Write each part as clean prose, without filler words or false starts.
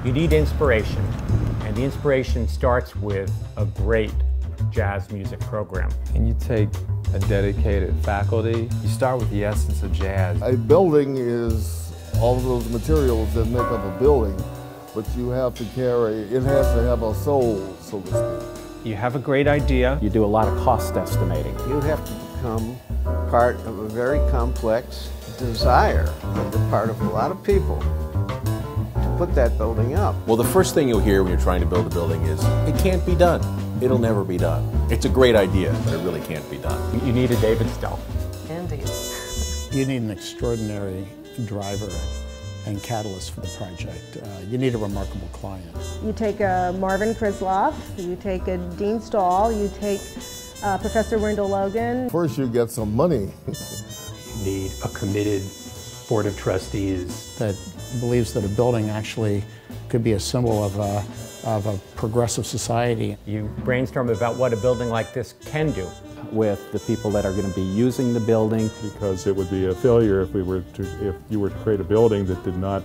You need inspiration, and the inspiration starts with a great jazz music program. And you take a dedicated faculty. You start with the essence of jazz. A building is all of those materials that make up a building, but you have to carry, it has to have a soul, so to speak. You have a great idea. You do a lot of cost estimating. You have to become part of a very complex desire on the part of a lot of people to put that building up. Well, the first thing you'll hear when you're trying to build a building is, it can't be done. It'll never be done. It's a great idea, but it really can't be done. You need a David Stell. Indeed. You need an extraordinary driver and catalyst for the project. You need a remarkable client. You take a Marvin Krisloff, you take a Dean Stahl, you take Professor Wendell Logan. First you get some money. You need a committed board of trustees that believes that a building actually could be a symbol of a progressive society. You brainstorm about what a building like this can do. With the people that are going to be using the building. Because it would be a failure if you were to create a building that did not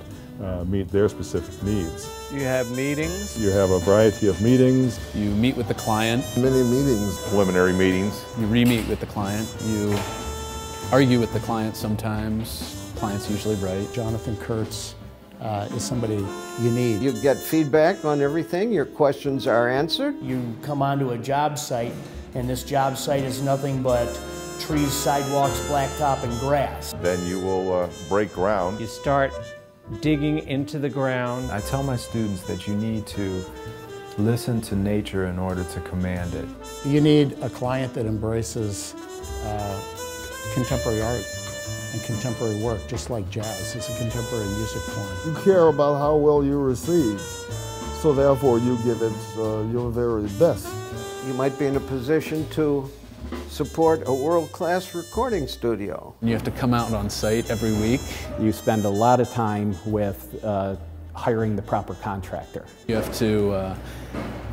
meet their specific needs. You have meetings. You have a variety of meetings. You meet with the client. Many meetings. Preliminary meetings. You re-meet with the client. You argue with the client sometimes. Client's usually right. Jonathan Kurtz is somebody you need. You get feedback on everything. Your questions are answered. You come onto a job site, and this job site is nothing but trees, sidewalks, blacktop, and grass. Then you will break ground. You start digging into the ground. I tell my students that you need to listen to nature in order to command it. You need a client that embraces contemporary art and contemporary work, just like jazz. It's a contemporary music form. You care about how well you receive, so therefore you give it your very best. You might be in a position to support a world-class recording studio. You have to come out on site every week. You spend a lot of time with hiring the proper contractor. You have to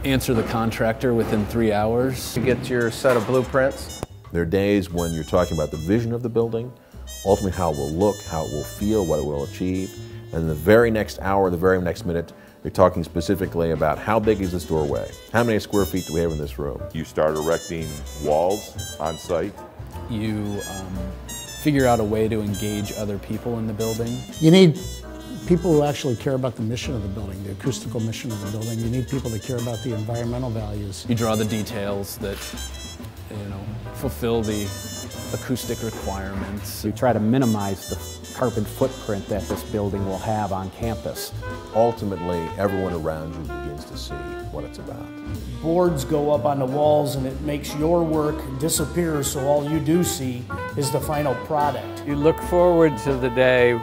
answer the contractor within 3 hours. You get your set of blueprints. There are days when you're talking about the vision of the building, ultimately how it will look, how it will feel, what it will achieve, and the very next hour, the very next minute, you're talking specifically about how big is this doorway? How many square feet do we have in this room? You start erecting walls on site. You figure out a way to engage other people in the building. You need people who actually care about the mission of the building, the acoustical mission of the building. You need people that care about the environmental values. You draw the details that, fulfill the acoustic requirements. You try to minimize the carbon footprint that this building will have on campus. Ultimately, everyone around you begins to see what it's about. Boards go up on the walls and it makes your work disappear, so all you do see is the final product. You look forward to the day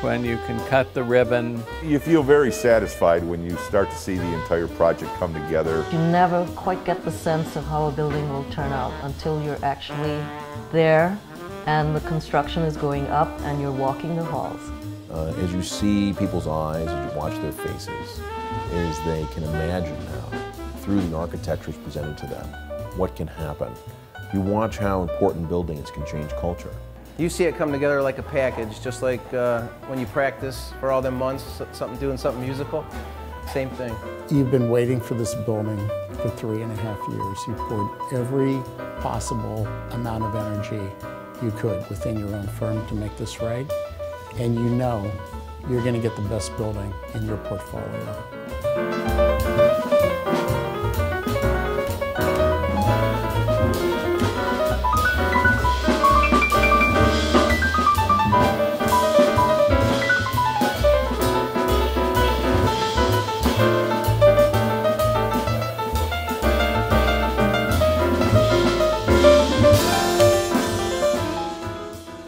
when you can cut the ribbon. You feel very satisfied when you start to see the entire project come together. You never quite get the sense of how a building will turn out until you're actually there and the construction is going up and you're walking the halls. As you see people's eyes, as you watch their faces, is they can imagine now, through the architectures presented to them, what can happen. You watch how important buildings can change culture. You see it come together like a package, just like when you practice for all them months, doing something musical, same thing. You've been waiting for this building for 3.5 years. You poured every possible amount of energy you could within your own firm to make this right, and you know you're going to get the best building in your portfolio.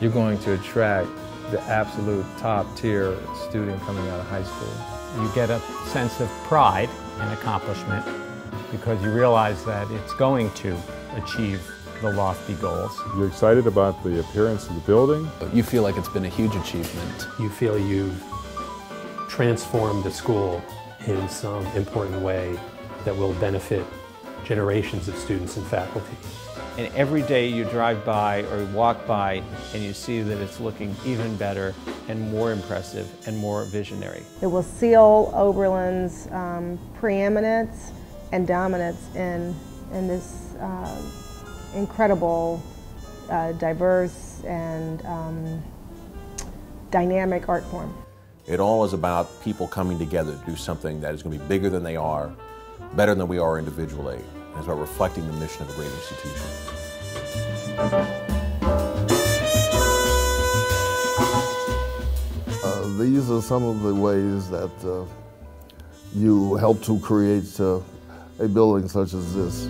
You're going to attract the absolute top tier student coming out of high school. You get a sense of pride and accomplishment because you realize that it's going to achieve the lofty goals. You're excited about the appearance of the building. You feel like it's been a huge achievement. You feel you've transformed the school in some important way that will benefit generations of students and faculty. And every day you drive by or walk by and you see that it's looking even better and more impressive and more visionary. It will seal Oberlin's preeminence and dominance in this incredible, diverse and dynamic art form. It all is about people coming together to do something that is going to be bigger than they are, better than we are individually. And it's about reflecting the mission of a great institution. These are some of the ways that you help to create a building such as this.